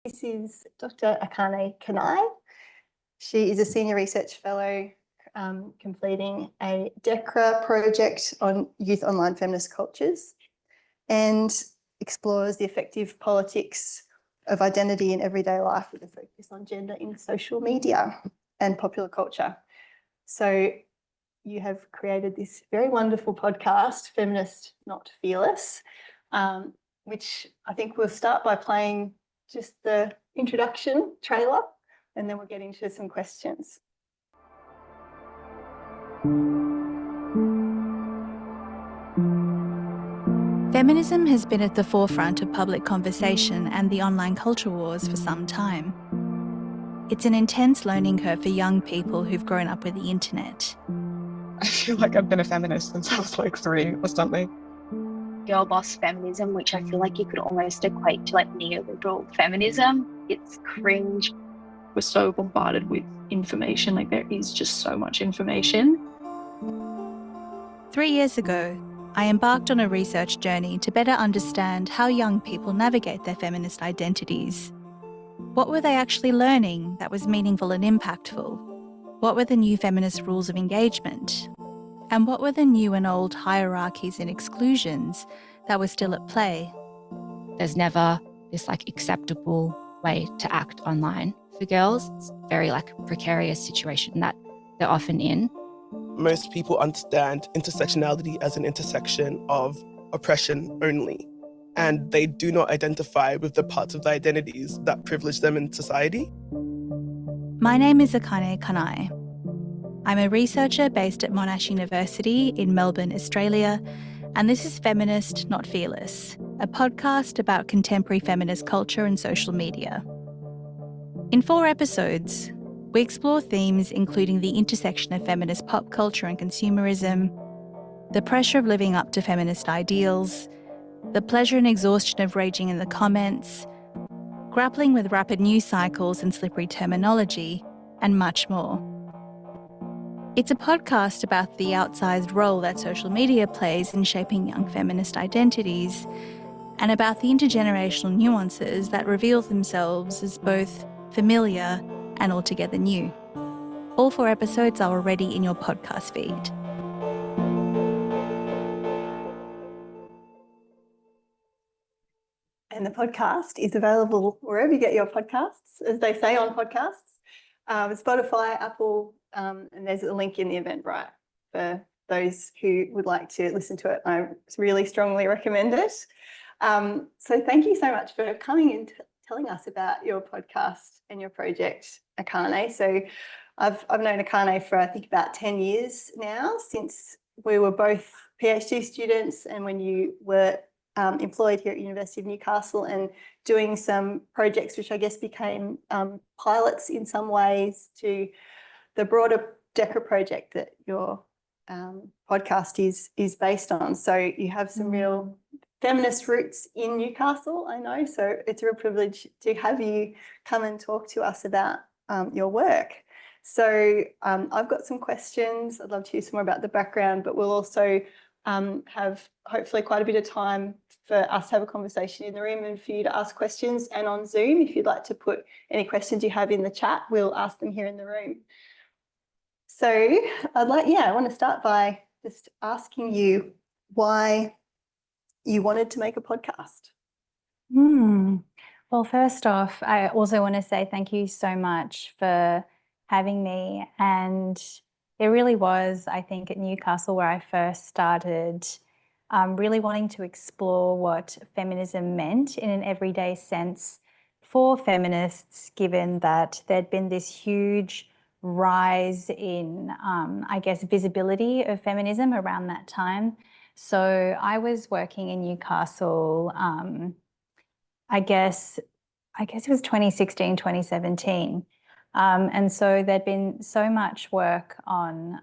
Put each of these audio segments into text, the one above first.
This is Dr. Akane Kanai. She is a Senior Research Fellow completing a DECRA project on youth online feminist cultures and explores the effective politics of identity in everyday life with a focus on gender in social media and popular culture. So you have created this very wonderful podcast, Feminist, Not Fearless, which I think we'll start by playing just the introduction trailer, and then we'll get into some questions. Feminism has been at the forefront of public conversation and the online culture wars for some time. It's an intense learning curve for young people who've grown up with the internet. I feel like I've been a feminist since I was like 3 or something. Girl boss feminism, which I feel like you could almost equate to like neoliberal feminism. It's cringe. We're so bombarded with information, like there is just so much information. 3 years ago, I embarked on a research journey to better understand how young people navigate their feminist identities. What were they actually learning that was meaningful and impactful? What were the new feminist rules of engagement? And what were the new and old hierarchies and exclusions that were still at play? There's never this like acceptable way to act online for girls. It's a very like precarious situation that they're often in. Most people understand intersectionality as an intersection of oppression only, and they do not identify with the parts of their identities that privilege them in society. My name is Akane Kanai. I'm a researcher based at Monash University in Melbourne, Australia, and this is Feminist, Not Fearless, a podcast about contemporary feminist culture and social media. In 4 episodes, we explore themes including the intersection of feminist pop culture and consumerism, the pressure of living up to feminist ideals, the pleasure and exhaustion of raging in the comments, grappling with rapid news cycles and slippery terminology, and much more. It's a podcast about the outsized role that social media plays in shaping young feminist identities, and about the intergenerational nuances that reveal themselves as both familiar and altogether new. All 4 episodes are already in your podcast feed. And the podcast is available wherever you get your podcasts, as they say on podcasts, Spotify, Apple, and there's a link in the Eventbrite for those who would like to listen to it. I really strongly recommend it. So thank you so much for coming and telling us about your podcast and your project, Akane. So I've known Akane for I think about 10 years now, since we were both PhD students and when you were employed here at University of Newcastle and doing some projects which I guess became pilots in some ways to the broader DECRA project that your podcast is based on. So you have some real feminist roots in Newcastle, I know, so it's a real privilege to have you come and talk to us about your work. So I've got some questions. I'd love to hear some more about the background, but we'll also have hopefully quite a bit of time for us to have a conversation in the room and for you to ask questions, and on Zoom, if you'd like to put any questions you have in the chat, we'll ask them here in the room. So I want to start by just asking you why you wanted to make a podcast. Well, first off, I also want to say thank you so much for having me. And it really was, I think, at Newcastle where I first started really wanting to explore what feminism meant in an everyday sense for feminists, given that there'd been this huge rise in, visibility of feminism around that time. So I was working in Newcastle, I guess it was 2016, 2017. And so there'd been so much work on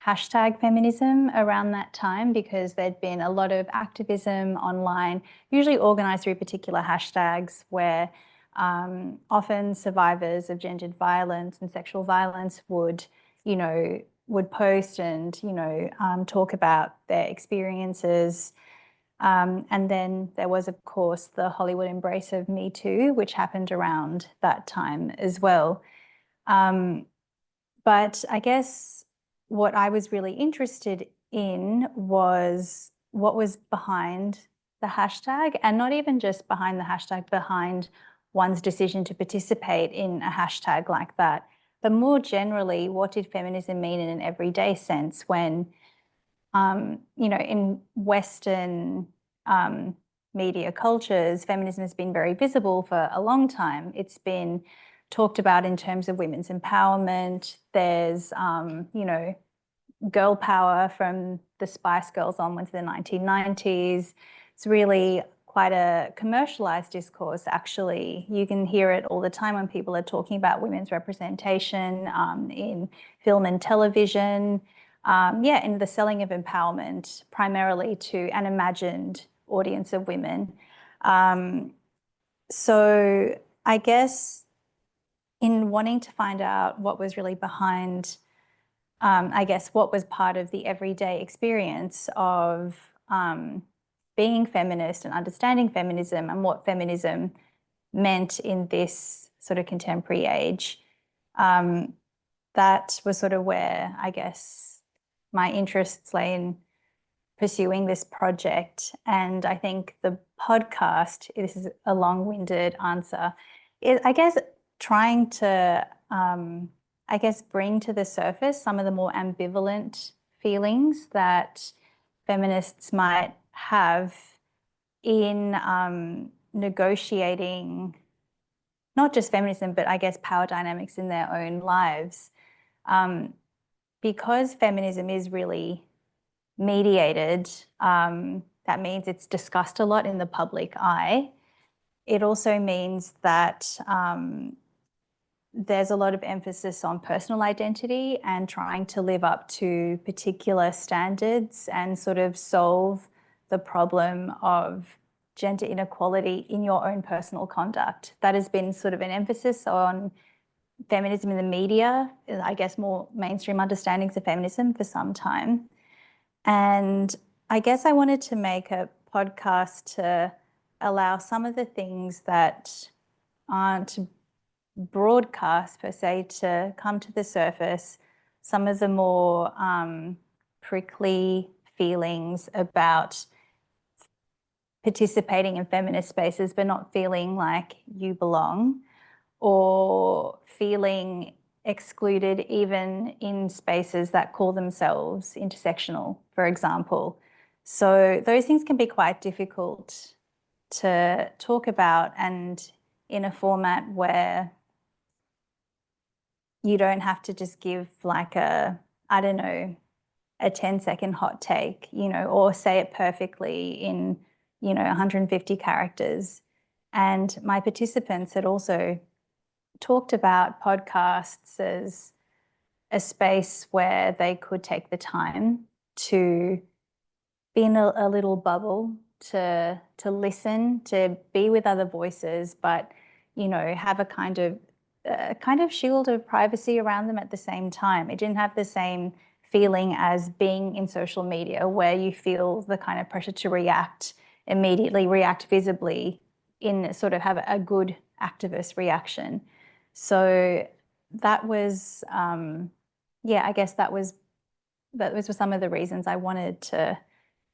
hashtag feminism around that time, because there'd been a lot of activism online, usually organised through particular hashtags where often survivors of gendered violence and sexual violence would post and, talk about their experiences And then there was, of course, the Hollywood embrace of Me Too, which happened around that time as well. But I guess what I was really interested in was what was behind the hashtag, and not even just behind the hashtag, behind one's decision to participate in a hashtag like that, but more generally, what did feminism mean in an everyday sense when, you know, in Western media cultures, feminism has been very visible for a long time. It's been talked about in terms of women's empowerment. There's, you know, girl power from the Spice Girls onwards in the 1990s. It's really quite a commercialized discourse, actually. You can hear it all the time when people are talking about women's representation in film and television. Yeah, in the selling of empowerment, primarily to an imagined audience of women. So I guess in wanting to find out what was really behind, I guess, what was part of the everyday experience of being feminist and understanding feminism and what feminism meant in this sort of contemporary age, that was sort of where, I guess, my interests lay in pursuing this project. And I think the podcast, this is a long-winded answer, is, I guess, trying to, I guess, bring to the surface some of the more ambivalent feelings that feminists might have in negotiating not just feminism, but I guess power dynamics in their own lives. Because feminism is really mediated, that means it's discussed a lot in the public eye. It also means that there's a lot of emphasis on personal identity and trying to live up to particular standards and sort of solve the problem of gender inequality in your own personal conduct. That has been sort of an emphasis on feminism in the media, I guess more mainstream understandings of feminism for some time. And I guess I wanted to make a podcast to allow some of the things that aren't broadcast per se to come to the surface, some of the more prickly feelings about participating in feminist spaces but not feeling like you belong, or feeling excluded even in spaces that call themselves intersectional, for example. So those things can be quite difficult to talk about, and in a format where you don't have to just give like a, I don't know, a 10-second hot take, you know, or say it perfectly in, you know, 150 characters. And my participants had also talked about podcasts as a space where they could take the time to be in a little bubble, to listen, to be with other voices, but, you know, have a kind of shield of privacy around them at the same time. It didn't have the same feeling as being in social media, where you feel the kind of pressure to react immediately, react visibly, in sort of have a good activist reaction. So that was, yeah, I guess that was some of the reasons I wanted to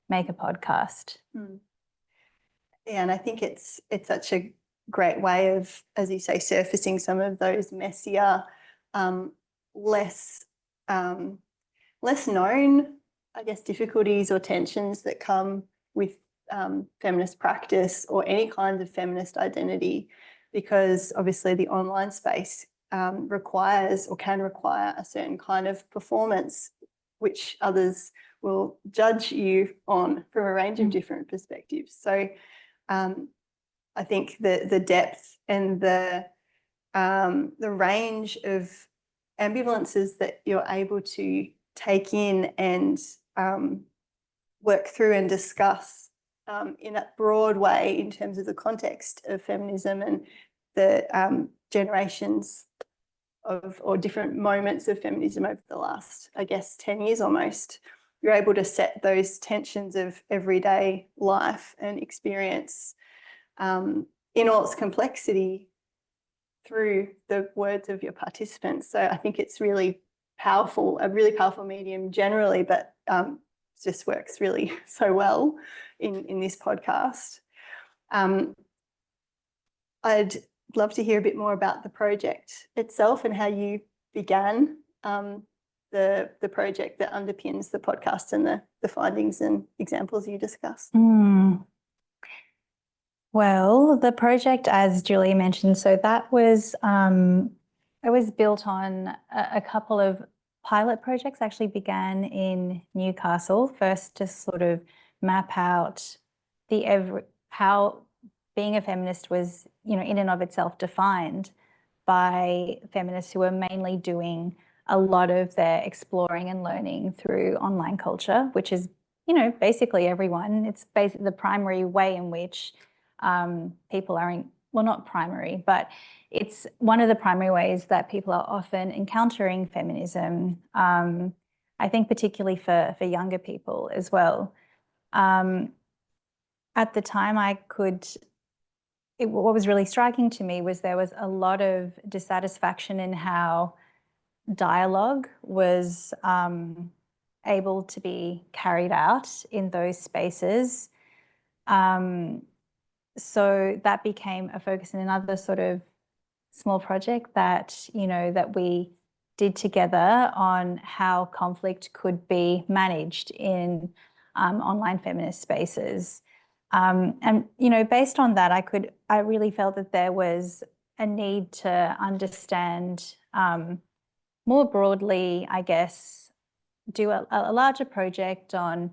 make a podcast. Yeah, and I think it's such a great way of, as you say, surfacing some of those messier, less known, I guess, difficulties or tensions that come with feminist practice or any kind of feminist identity, because obviously the online space requires or can require a certain kind of performance, which others will judge you on from a range of different perspectives. So I think the depth and the range of ambivalences that you're able to take in and work through and discuss in a broad way in terms of the context of feminism and the generations of or different moments of feminism over the last, I guess, 10 years almost, you're able to set those tensions of everyday life and experience in all its complexity through the words of your participants. So I think it's really powerful, a really powerful medium generally, but just works really so well in this podcast. I'd love to hear a bit more about the project itself and how you began the project that underpins the podcast and the findings and examples you discussed. Well, the project, as Julie mentioned, so that was it was built on a couple of pilot projects. Actually began in Newcastle, first to sort of map out how being a feminist was, in and of itself defined by feminists who were mainly doing a lot of their exploring and learning through online culture, which is, basically everyone. It's basically the primary way in which people are well, not primary, but it's one of the primary ways that people are often encountering feminism, I think particularly for younger people as well. At the time, what was really striking to me was there was a lot of dissatisfaction in how dialogue was able to be carried out in those spaces. So that became a focus in another sort of small project that, that we did together on how conflict could be managed in online feminist spaces. And, based on that, I really felt that there was a need to understand more broadly, I guess, do a larger project on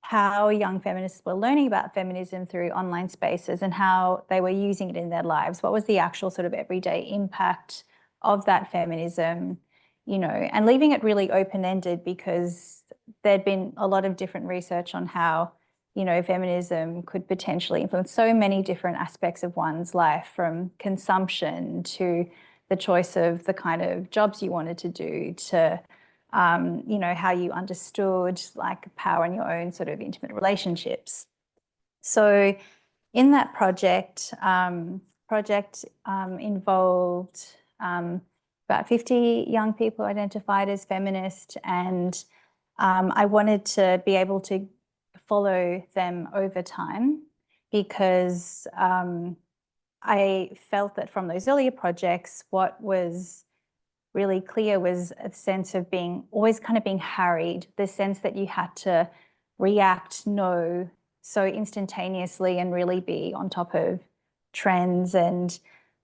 how young feminists were learning about feminism through online spaces and how they were using it in their lives. What was the actual sort of everyday impact of that feminism, and leaving it really open-ended, because there'd been a lot of different research on how, feminism could potentially influence so many different aspects of one's life, from consumption to the choice of the kind of jobs you wanted to do to how you understood like power in your own sort of intimate relationships. So in that project involved about 50 young people identified as feminist, and I wanted to be able to follow them over time, because I felt that from those earlier projects, what was really clear was a sense of always being harried, the sense that you had to react so instantaneously and really be on top of trends,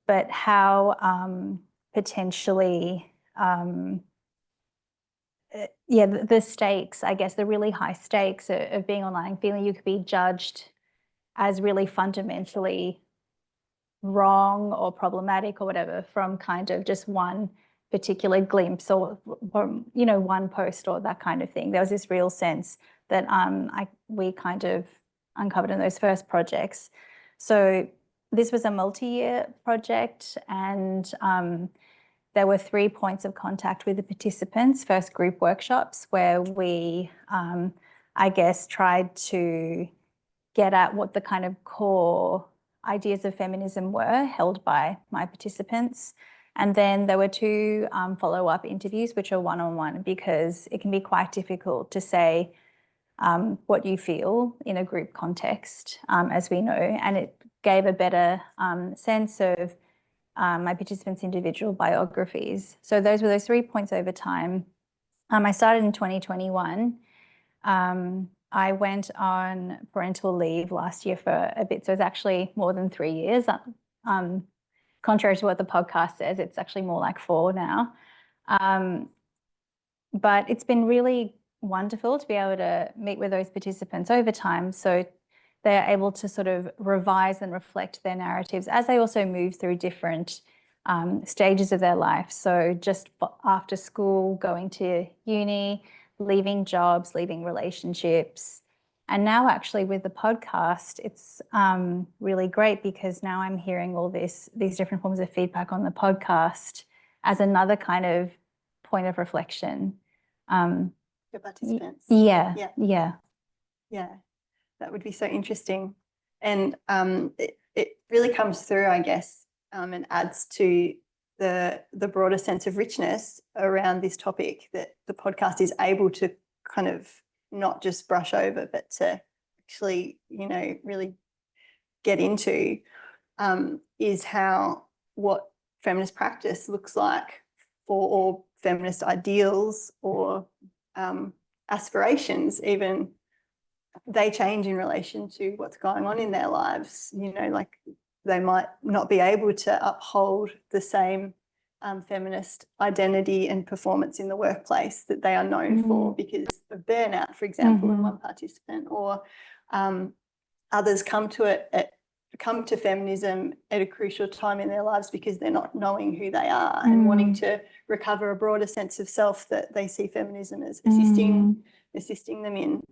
but how potentially, the stakes, I guess, the really high stakes of being online, feeling you could be judged as really fundamentally wrong or problematic or whatever from kind of just one particular glimpse or one post or that kind of thing. There was this real sense that we kind of uncovered in those first projects. So this was a multi-year project, and there were 3 points of contact with the participants. First, group workshops where we I guess tried to get at what the kind of core ideas of feminism were held by my participants. And then there were 2 follow-up interviews, which are one-on-one, because it can be quite difficult to say what you feel in a group context, as we know. And it gave a better sense of my participants' individual biographies. So those were those 3 points over time. I started in 2021. I went on parental leave last year for a bit, so it's actually more than 3 years. Contrary to what the podcast says, it's actually more like 4 now. But it's been really wonderful to be able to meet with those participants over time, so they're able to sort of revise and reflect their narratives as they also move through different stages of their life. So just after school, going to uni, leaving jobs, leaving relationships. And now actually with the podcast, it's really great, because now I'm hearing all these different forms of feedback on the podcast as another kind of point of reflection. your participants? Yeah, Yeah. yeah. Yeah, that would be so interesting. And it really comes through, I guess, and adds to the broader sense of richness around this topic that the podcast is able to kind of not just brush over, but to actually, you know, really get into, is how what feminist practice looks like or feminist ideals or aspirations even, they change in relation to what's going on in their lives. You know, like they might not be able to uphold the same feminist identity and performance in the workplace that they are known for because of burnout, for example, in one participant, or others come to feminism at a crucial time in their lives because they're not knowing who they are and wanting to recover a broader sense of self that they see feminism as assisting them in.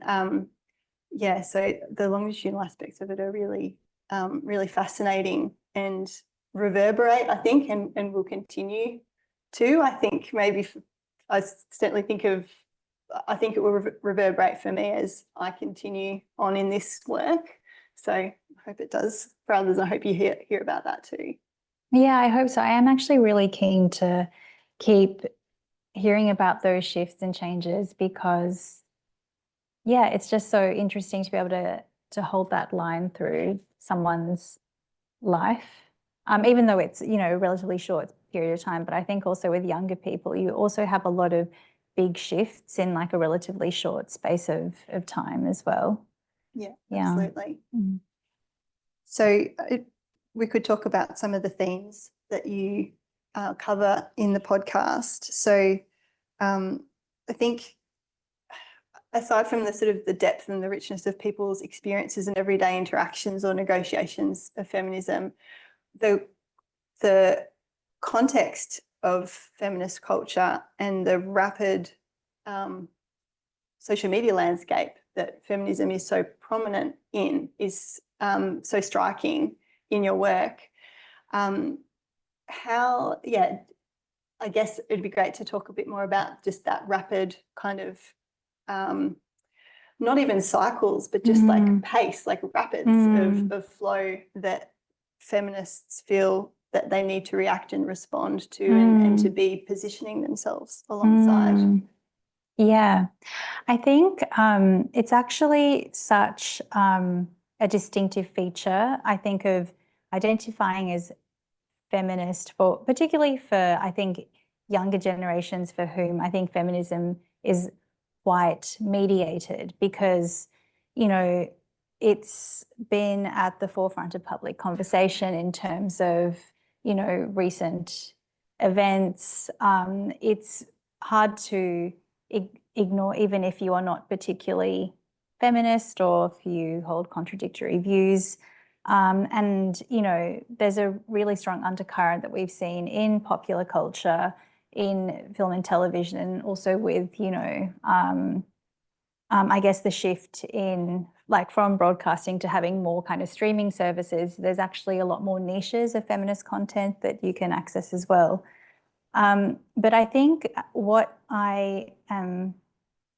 Yeah, so the longitudinal aspects of it are really, really fascinating and reverberate, I think, and will continue to. I think maybe I certainly think I think it will reverberate for me as I continue on in this work. So I hope it does for others. I hope you hear about that too. Yeah, I hope so. I am actually really keen to keep hearing about those shifts and changes because, yeah, it's just so interesting to be able to hold that line through someone's life, even though it's, you know, a relatively short period of time. But I think also with younger people, you also have a lot of big shifts in like a relatively short space of time as well. Yeah, absolutely. So we could talk about some of the themes that you cover in the podcast. So I think aside from the sort of the depth and the richness of people's experiences and everyday interactions or negotiations of feminism, the context of feminist culture and the rapid social media landscape that feminism is so prominent in is so striking in your work. I guess it'd be great to talk a bit more about just that rapid kind of not even cycles, but just like pace, like rapids of flow that feminists feel that they need to react and respond to and to be positioning themselves alongside. Yeah, I think it's actually such a distinctive feature, I think, of identifying as feminist, particularly for, I think, younger generations for whom I think feminism is quite mediated because, you know, it's been at the forefront of public conversation in terms of, you know, recent events. It's hard to ignore, even if you are not particularly feminist or if you hold contradictory views. And, you know, there's a really strong undercurrent that we've seen in popular culture, in film and television, and also with, you know, I guess the shift in like from broadcasting to having more kind of streaming services. There's actually a lot more niches of feminist content that you can access as well. But I think what I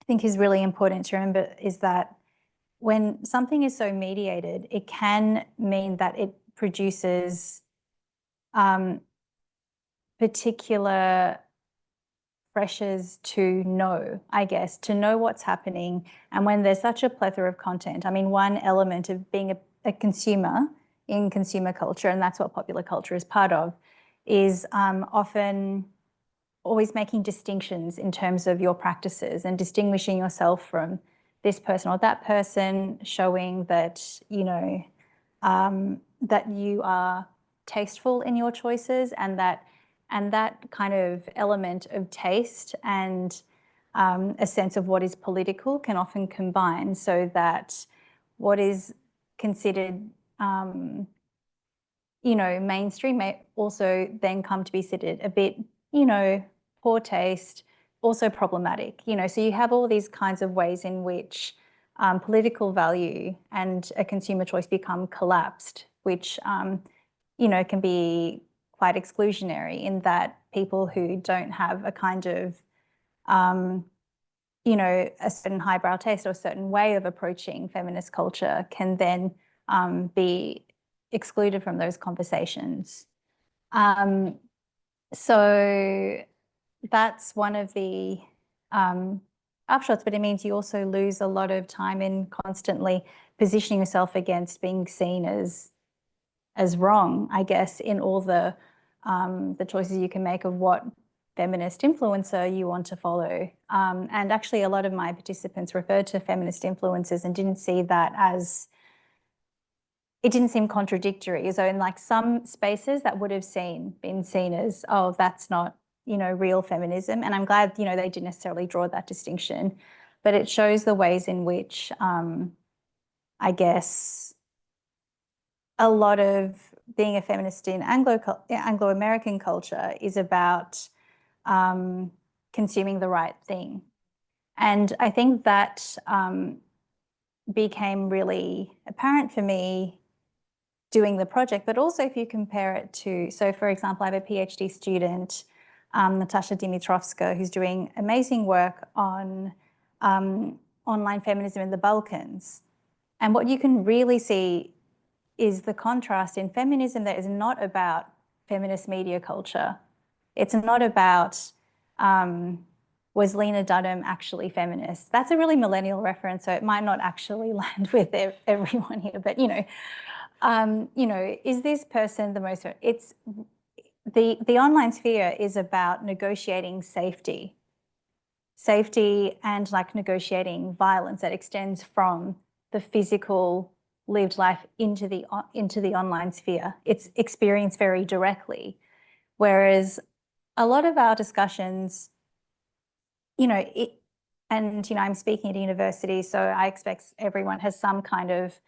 think is really important to remember is that when something is so mediated, it can mean that it produces particular pressures to know, I guess, to know what's happening. And when there's such a plethora of content, I mean, one element of being a consumer in consumer culture, and that's what popular culture is part of, is often always making distinctions in terms of your practices and distinguishing yourself from this person or that person, showing that, you know, that you are tasteful in your choices, and that kind of element of taste and a sense of what is political can often combine, so that what is considered, you know, mainstream may also then come to be considered a bit, you know, poor taste, also problematic, you know. So you have all these kinds of ways in which political value and a consumer choice become collapsed, which, you know, can be quite exclusionary in that people who don't have a kind of, you you know, a certain highbrow taste or a certain way of approaching feminist culture can then be excluded from those conversations. So that's one of the upshots, but it means you also lose a lot of time in constantly positioning yourself against being seen as wrong, I guess, in all the choices you can make of what feminist influencer you want to follow. And actually a lot of my participants referred to feminist influencers and didn't see that as, it didn't seem contradictory. So in like some spaces that would have been seen as, oh, that's not, you know, real feminism. And I'm glad, you know, they didn't necessarily draw that distinction, but it shows the ways in which, I guess, a lot of being a feminist in Anglo-American culture is about consuming the right thing. And I think that became really apparent for me doing the project, but also if you compare it to, so for example, I have a PhD student, Natasha Dimitrovska, who's doing amazing work on online feminism in the Balkans. And what you can really see is the contrast in feminism that is not about feminist media culture. It's not about, was Lena Dunham actually feminist? That's a really millennial reference, so it might not actually land with everyone here, but you know, is this person the most, it's, the online sphere is about negotiating safety and like negotiating violence that extends from the physical lived life into the online sphere. It's experienced very directly. Whereas a lot of our discussions, you know, and, you know, I'm speaking at a university, so I expect everyone has some kind of,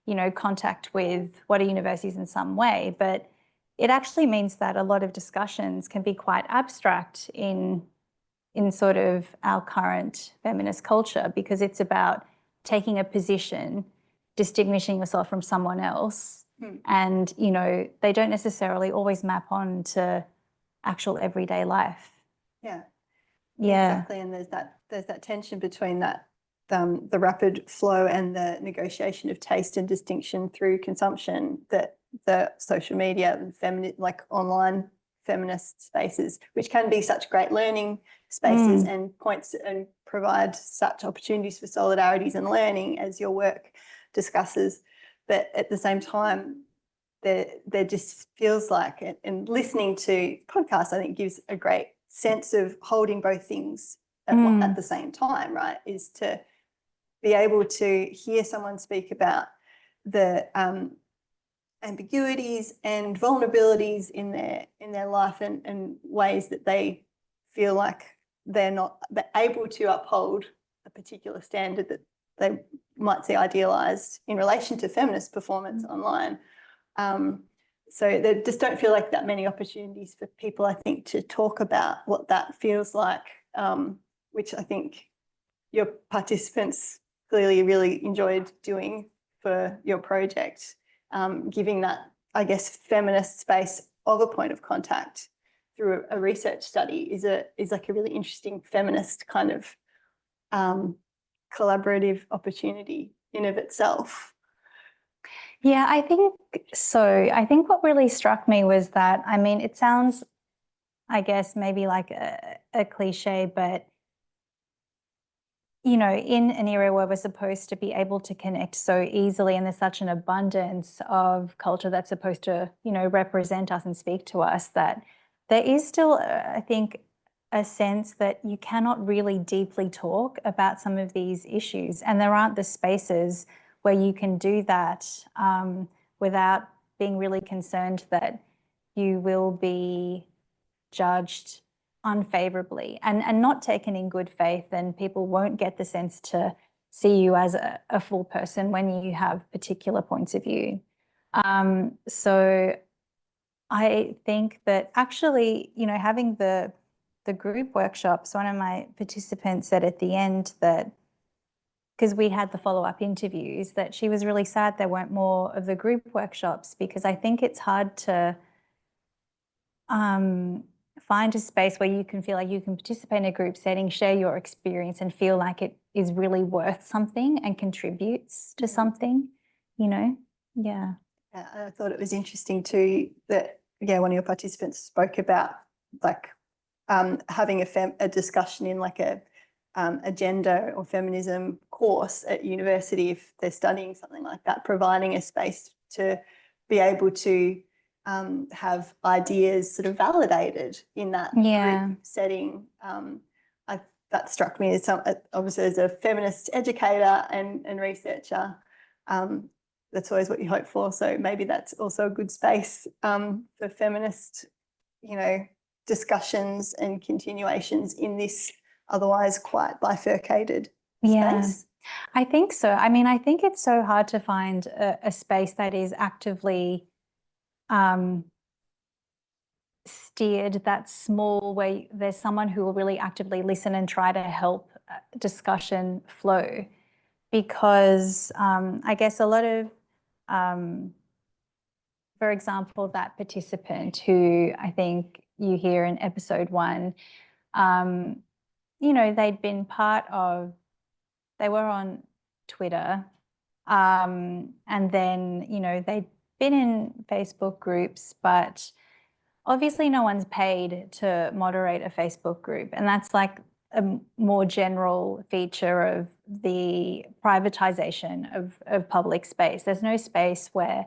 you know, contact with what are universities in some way, but it actually means that a lot of discussions can be quite abstract in sort of our current feminist culture, because it's about taking a position, distinguishing yourself from someone else. And, you know, they don't necessarily always map on to actual everyday life. Yeah. Yeah. Exactly. And there's that tension between that, the rapid flow and the negotiation of taste and distinction through consumption that the social media and like online feminist spaces, which can be such great learning spaces and points and provide such opportunities for solidarities and learning as your work discusses. But at the same time, there just feels like, and listening to podcasts, I think gives a great sense of holding both things at the same time, right? Is to be able to hear someone speak about the ambiguities and vulnerabilities in their life and ways that they feel like they're not able to uphold a particular standard that they might see idealized in relation to feminist performance online. So there just don't feel like that many opportunities for people, I think, to talk about what that feels like, which I think your participants clearly really enjoyed doing for your project, giving that, I guess, feminist space of a point of contact through a research study is like a really interesting feminist kind of collaborative opportunity in of itself. Yeah, I think so. I think what really struck me was that, I mean, it sounds, I guess, maybe like a cliche, but, you know, in an era where we're supposed to be able to connect so easily and there's such an abundance of culture that's supposed to, you know, represent us and speak to us, that there is still, I think, a sense that you cannot really deeply talk about some of these issues, and there aren't the spaces where you can do that without being really concerned that you will be judged unfavorably and not taken in good faith, and people won't get the sense to see you as a full person when you have particular points of view. So I think that actually, you know, having the group workshops, one of my participants said at the end that, because we had the follow-up interviews, that she was really sad there weren't more of the group workshops, because I think it's hard to find a space where you can feel like you can participate in a group setting, share your experience and feel like it is really worth something and contributes to something, you know? Yeah. I thought it was interesting too that, one of your participants spoke about like having a discussion in like a gender or feminism course at university if they're studying something like that, providing a space to be able to have ideas sort of validated in that group setting. That struck me as obviously as a feminist educator and researcher. That's always what you hope for. So maybe that's also a good space for feminist, discussions and continuations in this otherwise quite bifurcated space. I think so. I mean, I think it's so hard to find a space that is actively steered, that small, where there's someone who will really actively listen and try to help discussion flow. Because I guess a lot of, for example, that participant who I think you hear in episode 1, they'd been they were on Twitter, and then, they'd been in Facebook groups, but obviously no one's paid to moderate a Facebook group. And that's like a more general feature of the privatization of public space. There's no space where,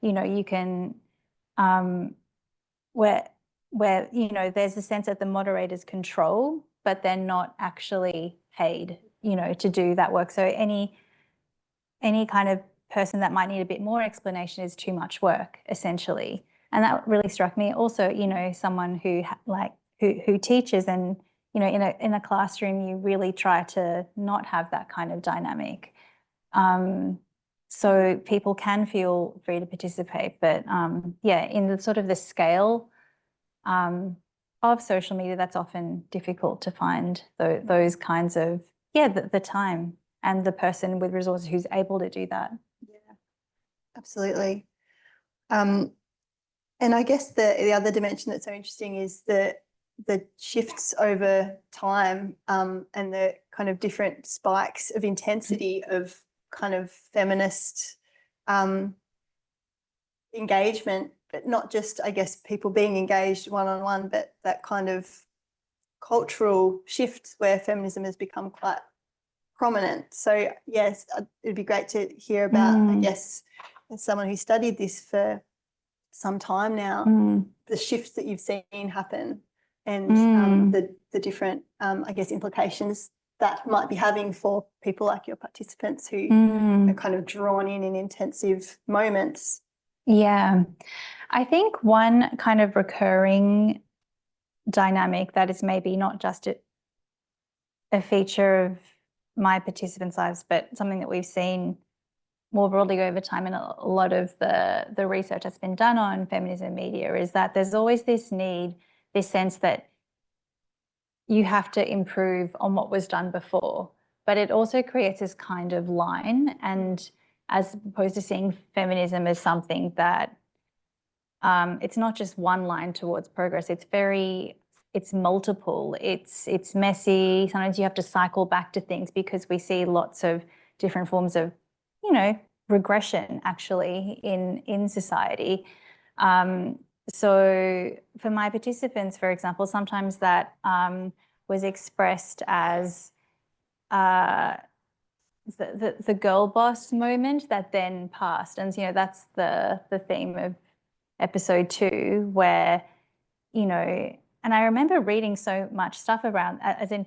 you can, where there's a sense that the moderators control, but they're not actually paid, to do that work. So any kind of person that might need a bit more explanation is too much work, essentially. And that really struck me. Also, someone who teaches and, in a classroom, you really try to not have that kind of dynamic. So people can feel free to participate, but in the sort of the scale of social media, that's often difficult to find those kinds of, the time and the person with resources who's able to do that. Yeah, absolutely. And I guess the other dimension that's so interesting is the shifts over time and the kind of different spikes of intensity of kind of feminist engagement, but not just, I guess, people being engaged one-on-one, but that kind of cultural shift where feminism has become quite prominent. So yes, it'd be great to hear about, I guess, as someone who studied this for some time now, the shifts that you've seen happen and the different, I guess, implications that might be having for people like your participants who are kind of drawn in intensive moments. Yeah, I think one kind of recurring dynamic that is maybe not just a feature of my participants' lives, but something that we've seen more broadly over time in a lot of the research that's been done on feminism media is that there's always this need, this sense that you have to improve on what was done before, but it also creates this kind of line, and as opposed to seeing feminism as something that it's not just one line towards progress, it's multiple, it's messy. Sometimes you have to cycle back to things because we see lots of different forms of, regression actually in society. So for my participants, for example, sometimes that was expressed as the girl boss moment that then passed. And, that's the theme of episode 2 where, and I remember reading so much stuff around, as in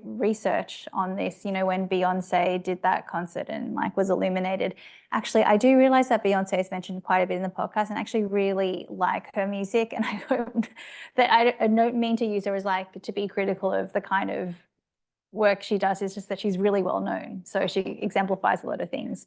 research on this, when Beyonce did that concert and was illuminated. Actually, I do realize that Beyonce is mentioned quite a bit in the podcast and actually really like her music. And I hope that I don't mean to use her as to be critical of the kind of work she does. It's just that she's really well known. So she exemplifies a lot of things.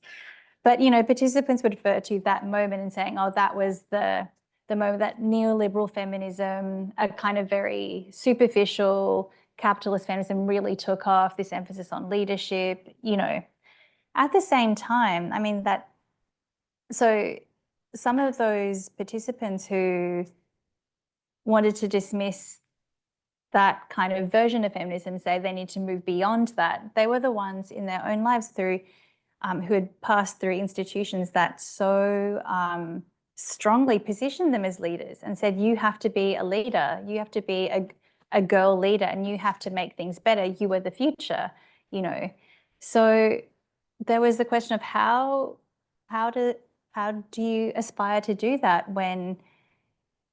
But, participants would refer to that moment and saying, oh, that was the moment that neoliberal feminism, a kind of very superficial capitalist feminism, really took off, this emphasis on leadership, At the same time, I mean, so some of those participants who wanted to dismiss that kind of version of feminism, say they need to move beyond that. They were the ones in their own lives through who had passed through institutions that so strongly positioned them as leaders and said, you have to be a leader, you have to be a girl leader, and you have to make things better. You are the future, you know. So there was the question of how do you aspire to do that when,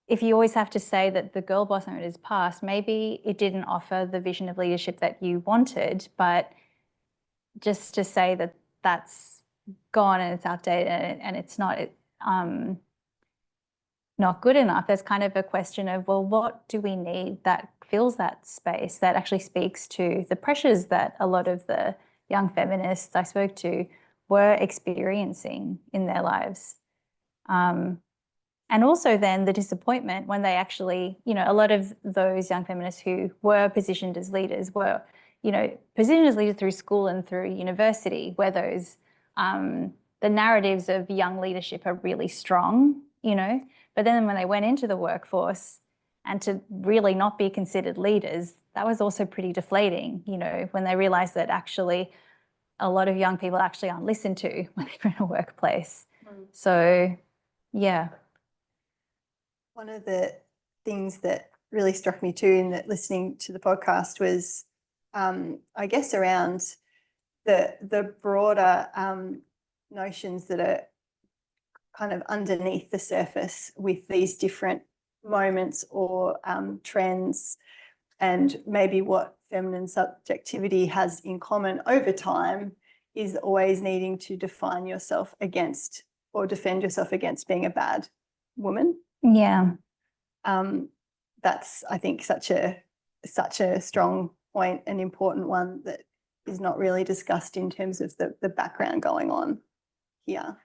if you always have to say that the girl boss moment is past, maybe it didn't offer the vision of leadership that you wanted, but just to say that that's gone and it's outdated and it's not good enough, there's kind of a question of, well, what do we need that fills that space, that actually speaks to the pressures that a lot of the young feminists I spoke to were experiencing in their lives. And also then the disappointment when they actually, you know, a lot of those young feminists who were positioned as leaders were, you know, positioned as leaders through school and through university, where those, the narratives of young leadership are really strong, you know, but then when they went into the workforce and to really not be considered leaders, that was also pretty deflating, you know, when they realized that actually a lot of young people actually aren't listened to when they're in a workplace. So, yeah. One of the things that really struck me too in that listening to the podcast was, I guess, around the broader notions that are kind of underneath the surface with these different moments or trends, and maybe what feminine subjectivity has in common over time is always needing to define yourself against or defend yourself against being a bad woman. Yeah. That's, I think, such a strong point, an important one that is not really discussed in terms of the background going on here.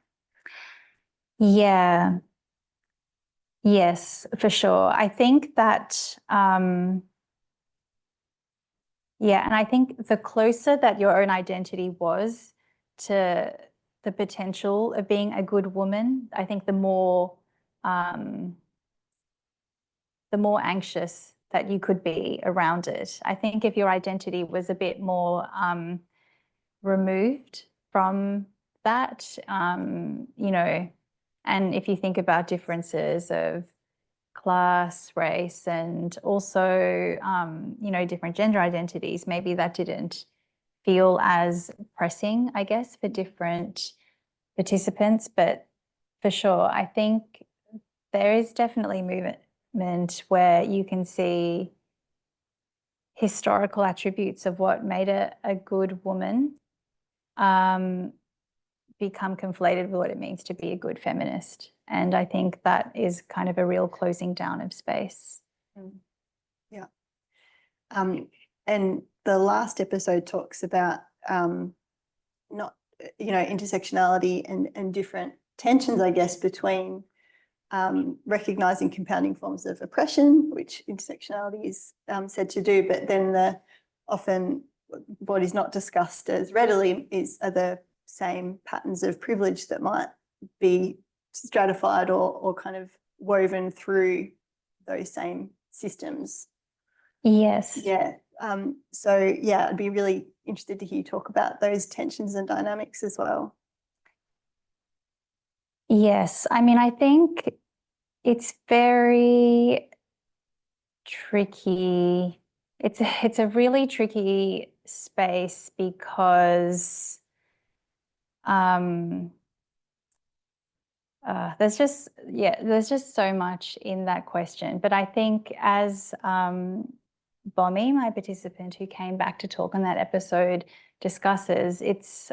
Yeah. Yes, for sure. I think that, yeah, and I think the closer that your own identity was to the potential of being a good woman, I think the more anxious that you could be around it. I think if your identity was a bit more removed from that, you know, and if you think about differences of class, race, and also, you know, different gender identities, maybe that didn't feel as pressing, I guess, for different participants. But for sure, I think there is definitely movement where you can see historical attributes of what made a good woman become conflated with what it means to be a good feminist. And I think that is kind of a real closing down of space. Yeah. And the last episode talks about not, you know, intersectionality and different tensions, I guess, between recognising compounding forms of oppression, which intersectionality is said to do, but then often what is not discussed as readily are the same patterns of privilege that might be stratified or kind of woven through those same systems. Yes. Yeah. So, yeah, I'd be really interested to hear you talk about those tensions and dynamics as well. Yes. I mean, I think it's very tricky. It's a really tricky space because there's just so much in that question. But I think as Bommy, my participant who came back to talk on that episode, discusses, it's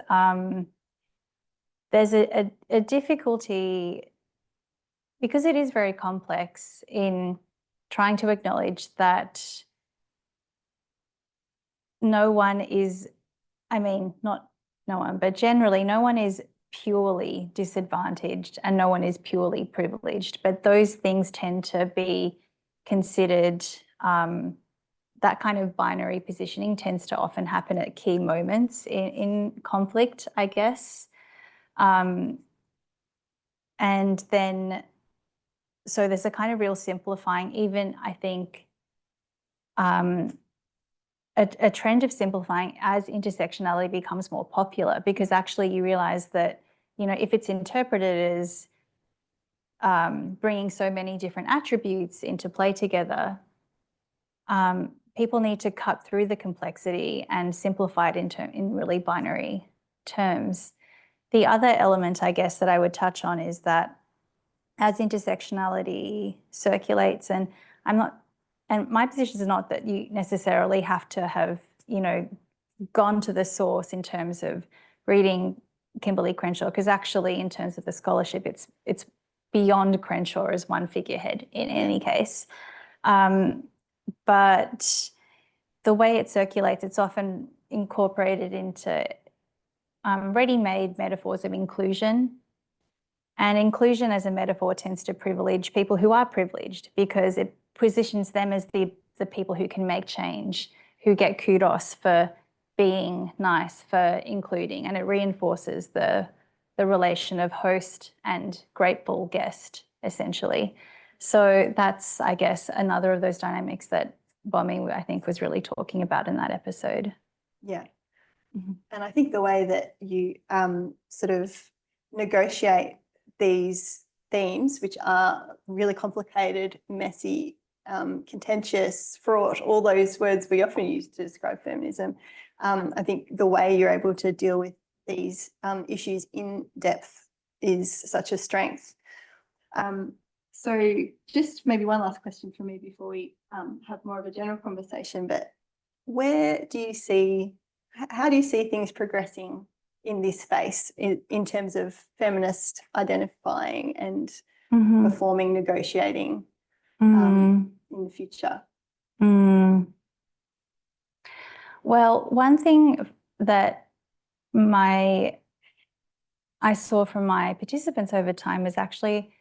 there's a difficulty because it is very complex in trying to acknowledge that no one is, I mean, not no one, but generally no one is purely disadvantaged and no one is purely privileged, but those things tend to be considered, that kind of binary positioning tends to often happen at key moments in conflict, I guess. And then so there's a kind of real simplifying, even I think a trend of simplifying as intersectionality becomes more popular, because actually you realize that, you know, if it's interpreted as bringing so many different attributes into play together, people need to cut through the complexity and simplify it in really binary terms. The other element, I guess, that I would touch on is that as intersectionality circulates, and my position is not that you necessarily have to have, you know, gone to the source in terms of reading Kimberly Crenshaw, because actually in terms of the scholarship, it's beyond Crenshaw as one figurehead in any case. But the way it circulates, it's often incorporated into ready-made metaphors of inclusion. And inclusion as a metaphor tends to privilege people who are privileged, because it positions them as the people who can make change, who get kudos for being nice, for including, and it reinforces the relation of host and grateful guest, essentially. So that's, I guess, another of those dynamics that Bomi, I think, was really talking about in that episode. Yeah. And I think the way that you sort of negotiate these themes, which are really complicated, messy, contentious, fraught, all those words we often use to describe feminism, I think the way you're able to deal with these issues in depth is such a strength. So just maybe one last question for me before we have more of a general conversation, but where do you see, how do you see things progressing in this space in terms of feminist identifying and performing, negotiating in the future? Well, one thing that I saw from my participants over time was actually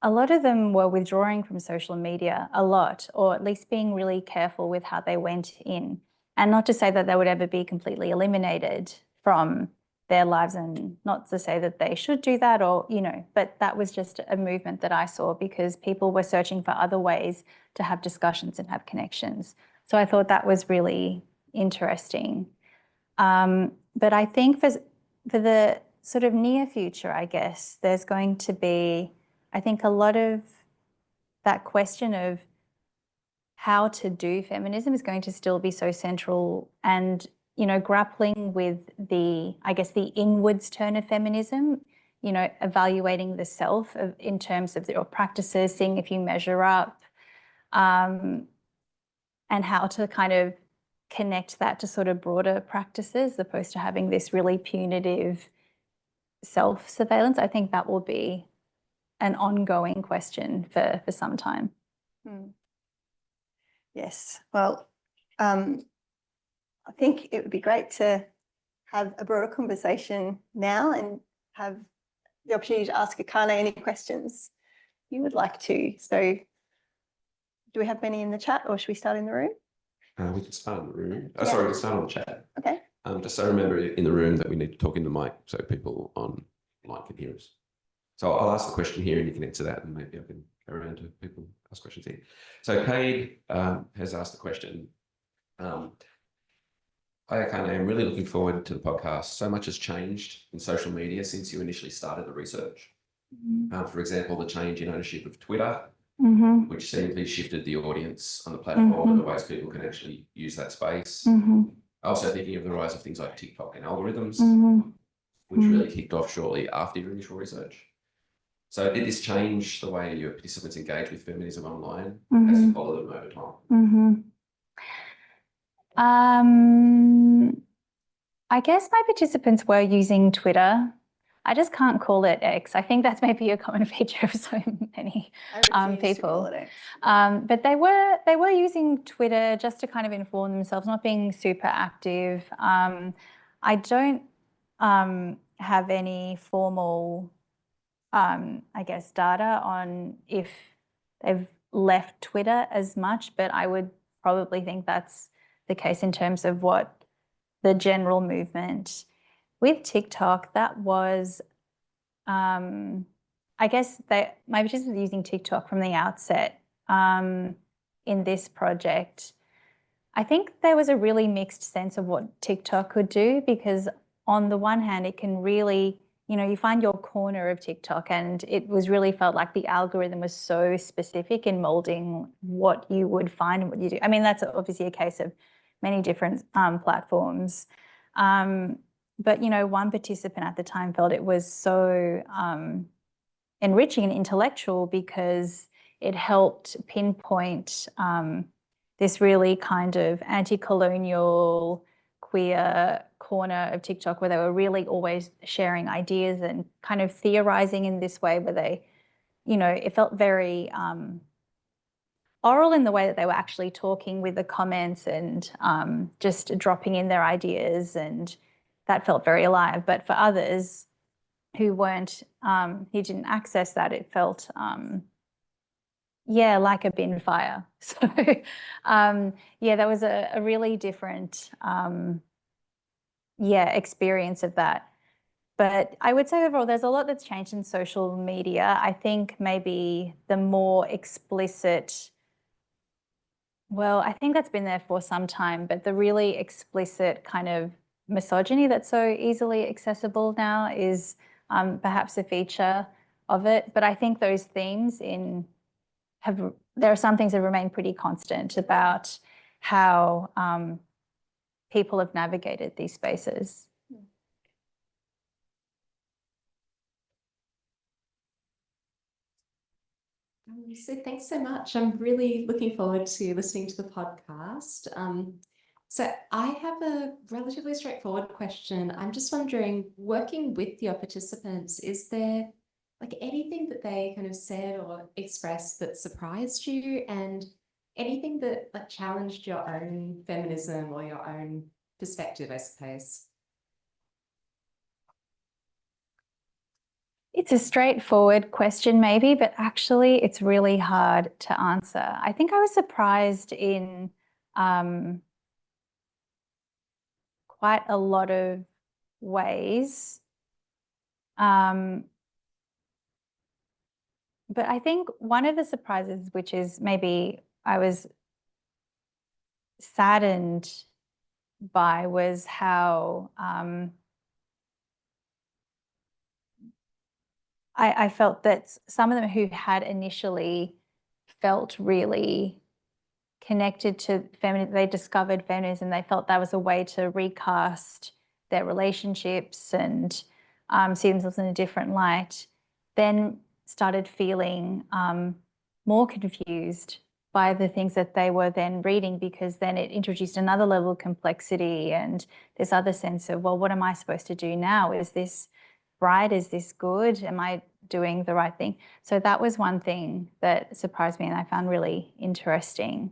a lot of them were withdrawing from social media a lot, or at least being really careful with how they went in. And not to say that they would ever be completely eliminated from their lives, and not to say that they should do that, or, you know, but that was just a movement that I saw because people were searching for other ways to have discussions and have connections. So I thought that was really interesting. But I think for the sort of near future, I guess, there's going to be, I think, a lot of that question of how to do feminism is going to still be so central, and, you know, grappling with I guess, the inwards turn of feminism, you know, evaluating the self in terms of your practices, seeing if you measure up, and how to kind of connect that to sort of broader practices as opposed to having this really punitive self-surveillance. I think that will be an ongoing question for some time. Yes, well, I think it would be great to have a broader conversation now and have the opportunity to ask Akane any questions you would like to. So do we have many in the chat, or should we start in the room? We can start in the room. Yeah. Sorry, we can start on the chat. Okay. Just so remember in the room that we need to talk in the mic so people online can hear us. So I'll ask the question here and you can answer that, and maybe I can go around to people ask questions here. So Cade has asked the question. Hi Akane, I'm really looking forward to the podcast. So much has changed in social media since you initially started the research. For example, the change in ownership of Twitter, which seemingly shifted the audience on the platform and the ways people can actually use that space. Also thinking of the rise of things like TikTok and algorithms, which really kicked off shortly after your initial research. So did this change the way your participants engage with feminism online as you follow them over time? I guess my participants were using Twitter. I just can't call it X. I think that's maybe a common feature of so many people. But they were using Twitter just to kind of inform themselves, not being super active. I don't have any formal, I guess, data on if they've left Twitter as much, but I would probably think that's the case in terms of what the general movement. With TikTok, that was, I guess my participants were using TikTok from the outset in this project. I think there was a really mixed sense of what TikTok could do, because on the one hand, it can really, you find your corner of TikTok, and it was really felt like the algorithm was so specific in molding what you would find and what you do. I mean, that's obviously a case of many different platforms. But, one participant at the time felt it was so enriching and intellectual because it helped pinpoint this really kind of anti-colonial, queer corner of TikTok where they were really always sharing ideas and kind of theorizing in this way where they, it felt very oral in the way that they were actually talking with the comments and just dropping in their ideas, and that felt very alive. But for others who weren't, who didn't access that, it felt, like a bin fire. So, that was a really different, experience of that. But I would say overall, there's a lot that's changed in social media. I think maybe the more explicit, I think that's been there for some time, but the really explicit kind of misogyny that's so easily accessible now is perhaps a feature of it. But I think those themes there are some things that remain pretty constant about how people have navigated these spaces. So thanks so much. I'm really looking forward to listening to the podcast. So I have a relatively straightforward question. I'm just wondering, working with your participants, is there anything that they kind of said or expressed that surprised you, and anything that challenged your own feminism or your own perspective, I suppose? It's a straightforward question maybe, but actually it's really hard to answer. I think I was surprised in quite a lot of ways. But I think one of the surprises, which is maybe I was saddened by, was how I felt that some of them who had initially felt really connected to feminism, they discovered feminism, they felt that was a way to recast their relationships and see themselves in a different light, then started feeling more confused by the things that they were then reading, because then it introduced another level of complexity and this other sense of, well, what am I supposed to do now? Is this right? Is this good? Am I doing the right thing? So that was one thing that surprised me and I found really interesting.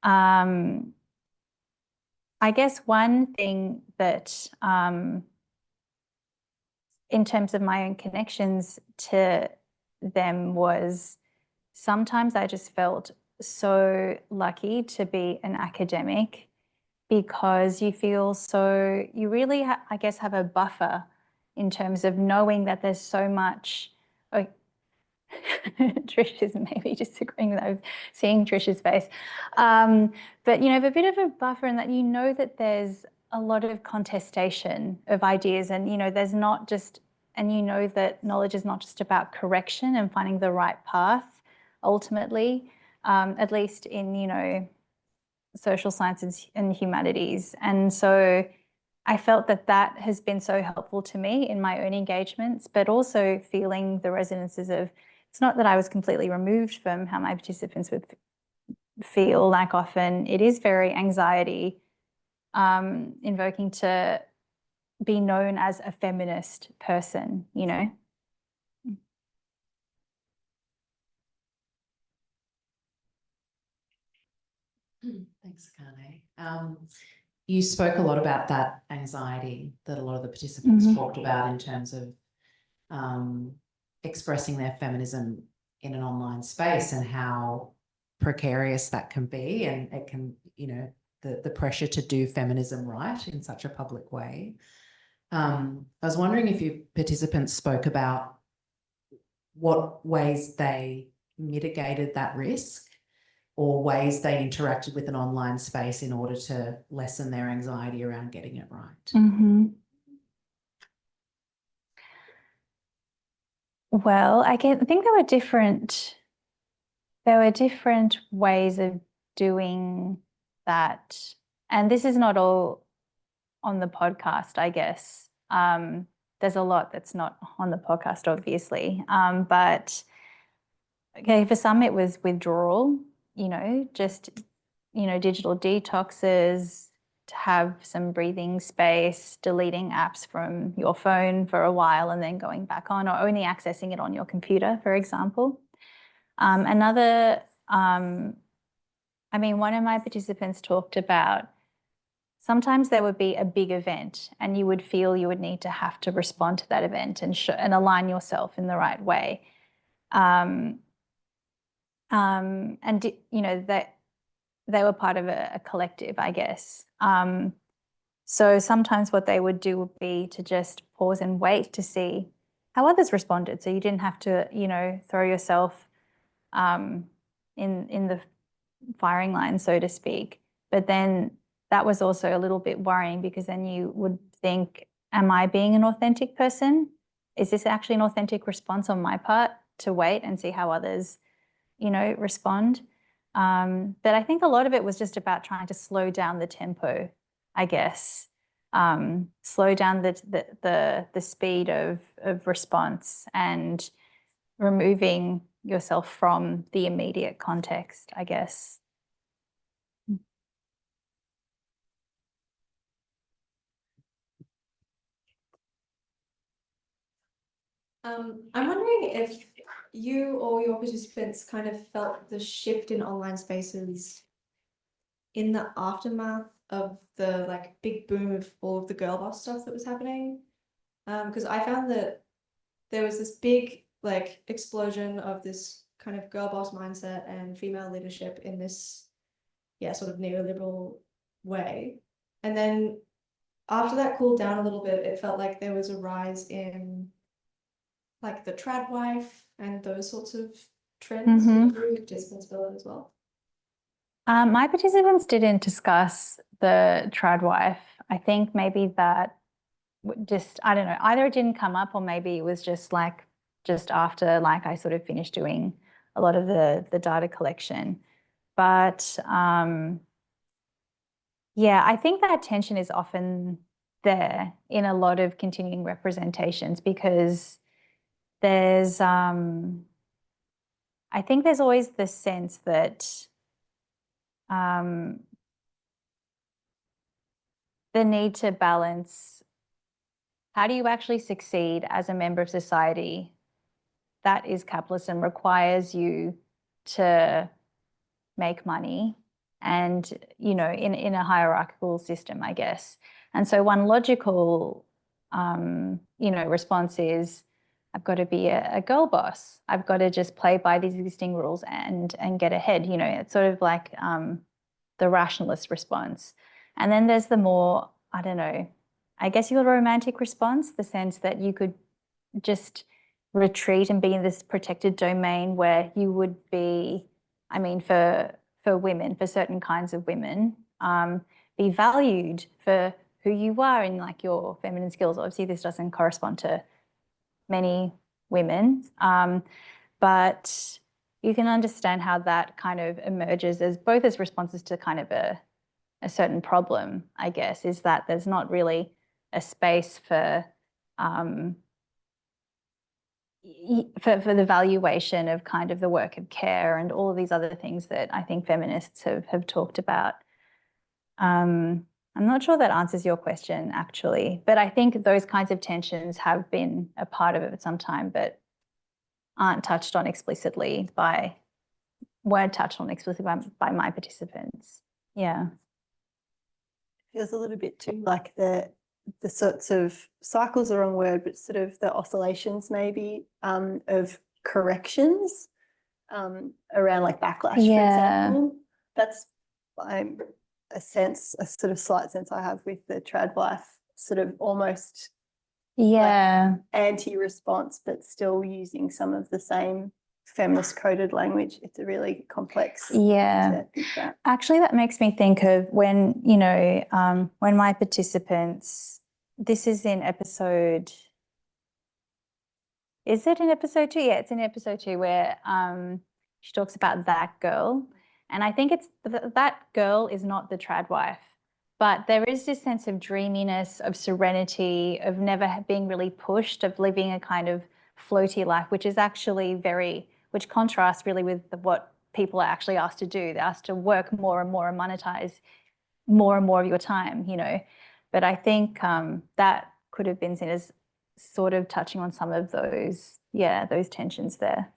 I guess one thing that, in terms of my own connections to them, was sometimes I just felt so lucky to be an academic, because you feel so, you really, I guess, have a buffer in terms of knowing that there's so much. Trish is maybe disagreeing with that. I was seeing Trish's face. But, a bit of a buffer in that that there's a lot of contestation of ideas, and, there's not just, and that knowledge is not just about correction and finding the right path, ultimately, at least in, social sciences and humanities. And so I felt that has been so helpful to me in my own engagements, but also feeling the resonances of, it's not that I was completely removed from how my participants would feel. Like, often it is very anxiety invoking to be known as a feminist person, Thanks, Akane. You spoke a lot about that anxiety that a lot of the participants talked about in terms of expressing their feminism in an online space, and how precarious that can be, and it can, the pressure to do feminism right in such a public way. I was wondering if your participants spoke about what ways they mitigated that risk or ways they interacted with an online space in order to lessen their anxiety around getting it right. Mm-hmm. Well, I think there were different ways of doing that. And this is not all on the podcast, I guess. There's a lot that's not on the podcast, obviously. But okay, for some it was withdrawal, just, digital detoxes, to have some breathing space, deleting apps from your phone for a while and then going back on, or only accessing it on your computer, for example. One of my participants talked about sometimes there would be a big event and you would feel you would need to have to respond to that event and align yourself in the right way. That they were part of a collective, I guess. So sometimes what they would do would be to just pause and wait to see how others responded. So you didn't have to, throw yourself in the firing line, so to speak. But then that was also a little bit worrying, because then you would think, am I being an authentic person? Is this actually an authentic response on my part to wait and see how others, respond? But I think a lot of it was just about trying to slow down the tempo, I guess. Slow down the speed of response and removing yourself from the immediate context, I guess. I'm wondering if you or your participants kind of felt the shift in online spaces in the aftermath of the big boom of all of the girl boss stuff that was happening. Because I found that there was this big explosion of this kind of girl boss mindset and female leadership in this, sort of neoliberal way. And then after that cooled down a little bit, it felt like there was a rise in the trad wife and those sorts of trends. Participants feel it as well. My participants didn't discuss the trad wife. I think maybe that I don't know, either it didn't come up or maybe it was just after I sort of finished doing a lot of the data collection. But I think that tension is often there in a lot of continuing representations, because there's, I think there's always the sense that the need to balance, how do you actually succeed as a member of society that is capitalist and requires you to make money and, in a hierarchical system, I guess. And so one logical, response is, I've got to be a girl boss. I've got to just play by these existing rules and get ahead. It's sort of like the rationalist response. And then there's the more, I don't know, I guess you got a romantic response, the sense that you could just retreat and be in this protected domain where you would be, for women, for certain kinds of women, be valued for who you are in your feminine skills. Obviously, this doesn't correspond to many women, but you can understand how that kind of emerges as both as responses to kind of a certain problem, I guess, is that there's not really a space for the valuation of kind of the work of care and all of these other things that I think feminists have talked about. I'm not sure that answers your question, actually, but I think those kinds of tensions have been a part of it at some time, but weren't touched on explicitly by my participants. Yeah. Feels a little bit too like the sorts of cycles, the wrong word, but sort of the oscillations maybe of corrections around backlash, for example. That's a sort of slight sense I have with the trad wife, sort of almost Yeah. anti-response, but still using some of the same feminist coded language. It's a really complex thing to think about. Actually, that makes me think of when, you know, when my participants, this is in episode, is it in episode 2? Yeah, it's in episode 2 where she talks about that girl. And I think it's that girl is not the trad wife, but there is this sense of dreaminess, of serenity, of never being really pushed, of living a kind of floaty life, which is actually which contrasts really with what people are actually asked to do. They're asked to work more and more and monetize more and more of your time, you know. But I think that could have been seen as sort of touching on some of those, those tensions there.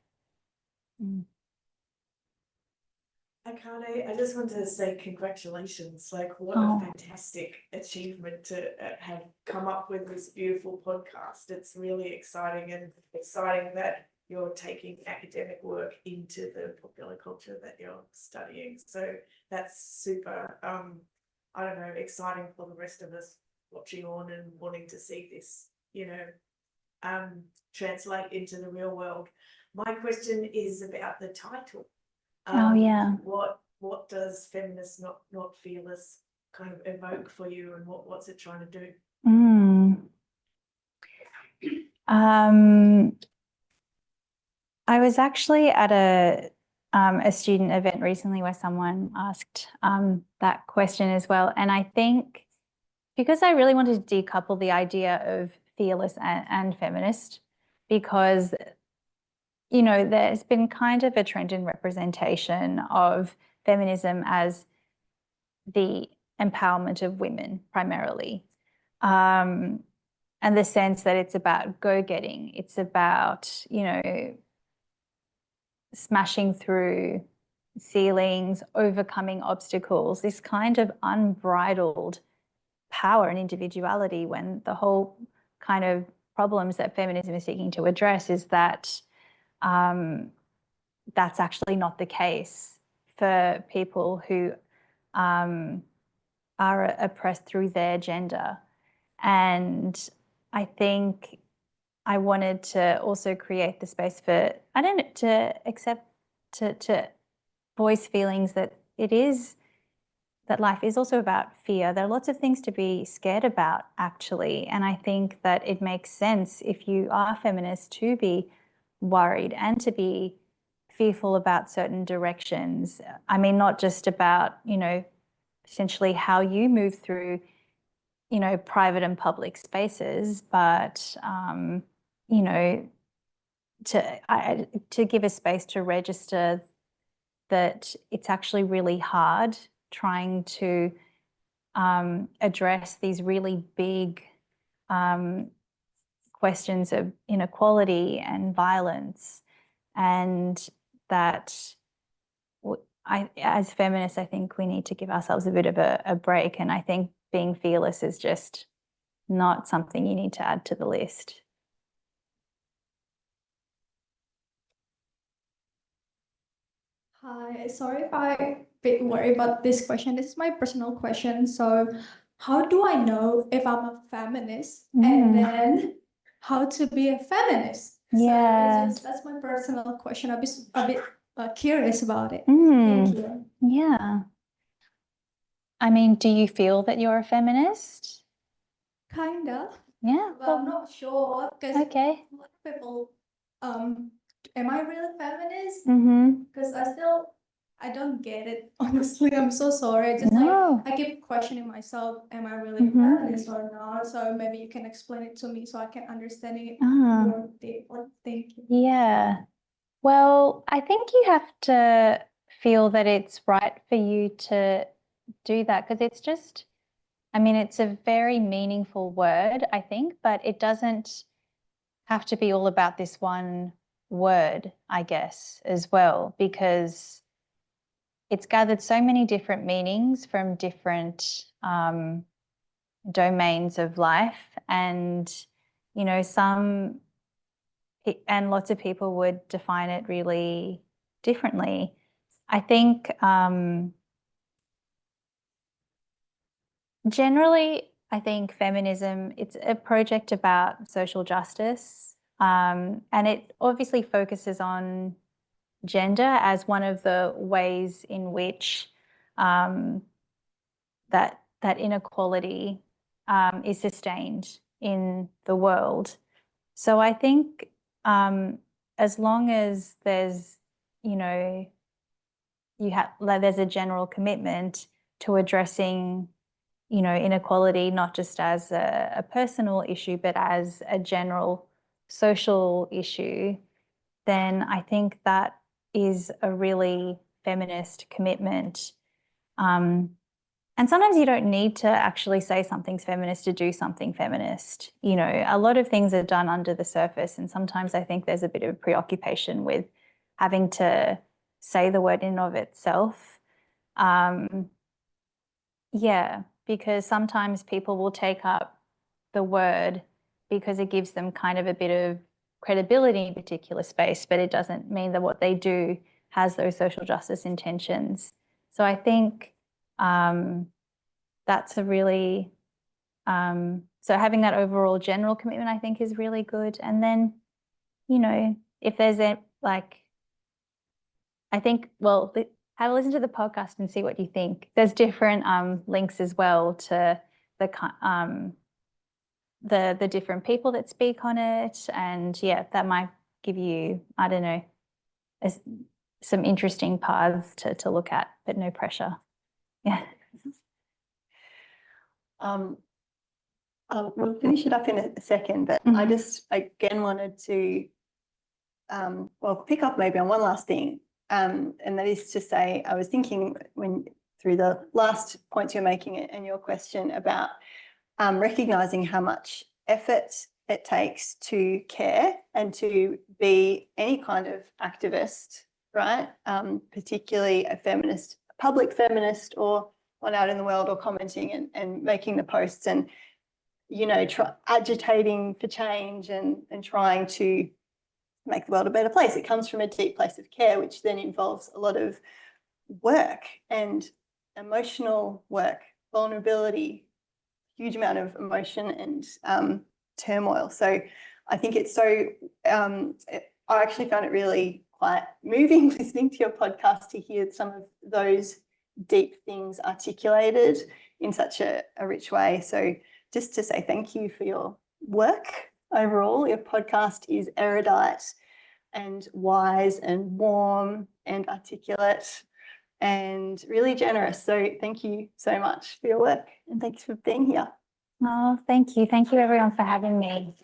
Akane, I just want to say congratulations. Like, what a fantastic achievement to have come up with this beautiful podcast. It's really exciting, and exciting that you're taking academic work into the popular culture that you're studying. So that's super, I don't know, exciting for the rest of us watching on and wanting to see this, you know, translate into the real world. My question is about the title. What does Feminist not Fearless kind of evoke for you, and what's it trying to do? I was actually at a student event recently where someone asked that question as well. And I think because I really wanted to decouple the idea of fearless and feminist, because you know, there's been kind of a trend in representation of feminism as the empowerment of women primarily. And the sense that it's about go-getting, it's about, you know, smashing through ceilings, overcoming obstacles, this kind of unbridled power and individuality, when the whole kind of problems that feminism is seeking to address is that that's actually not the case for people who are oppressed through their gender. And I think I wanted to also create the space for, to voice feelings that that life is also about fear. There are lots of things to be scared about, actually. And I think that it makes sense, if you are feminist, to be worried and to be fearful about certain directions. I mean, not just about, you know, potentially how you move through, you know, private and public spaces, but, you know, to give a space to register that it's actually really hard trying to address these really big questions of inequality and violence, and that as feminists, I think we need to give ourselves a bit of a break, and I think being fearless is just not something you need to add to the list. Hi, sorry if I'm a bit worried about this question. This is my personal question. So how do I know if I'm a feminist, and then how to be a feminist? Yeah. So that's my personal question. I'm a bit curious about it. Thank you. Yeah. I mean, do you feel that you're a feminist? Kinda. Yeah. But I'm not sure, because a lot of people, am I really feminist? Because I don't get it, honestly. I'm so sorry. Just I keep questioning myself, am I really feminist or not? So maybe you can explain it to me so I can understand it more deeply. Thank you. Yeah. Well, I think you have to feel that it's right for you to do that, because it's just, I mean, it's a very meaningful word, I think, but it doesn't have to be all about this one word, I guess, as well, because it's gathered so many different meanings from different domains of life, and, you know, and lots of people would define it really differently. I think generally I think feminism, it's a project about social justice, and it obviously focuses on gender as one of the ways in which that inequality is sustained in the world. So I think as long as there's, there's a general commitment to addressing, inequality, not just as a personal issue, but as a general social issue, then I think that is a really feminist commitment. And sometimes you don't need to actually say something's feminist to do something feminist. A lot of things are done under the surface, and sometimes I think there's a bit of preoccupation with having to say the word in and of itself. Yeah, because sometimes people will take up the word because it gives them kind of a bit of credibility in a particular space, but it doesn't mean that what they do has those social justice intentions. So I think that's a really, so having that overall general commitment, I think, is really good. And then, if there's I think, well, have a listen to the podcast and see what you think. There's different links as well to the different people that speak on it, and yeah, that might give you, I don't know, some interesting paths to look at, but no pressure. Yeah. We'll finish it up in a second, but I just again wanted to pick up maybe on one last thing, and that is to say, I was thinking through the last points you're making and your question about recognising how much effort it takes to care and to be any kind of activist, right? Particularly a feminist, a public feminist, or one out in the world, or commenting and making the posts and, agitating for change and trying to make the world a better place. It comes from a deep place of care, which then involves a lot of work and emotional work, vulnerability, huge amount of emotion and turmoil. So I think it's so, I actually found it really quite moving listening to your podcast to hear some of those deep things articulated in such a rich way. So just to say thank you for your work overall. Your podcast is erudite and wise and warm and articulate and really generous. So thank you so much for your work, and thanks for being here. Oh, thank you. Thank you everyone for having me.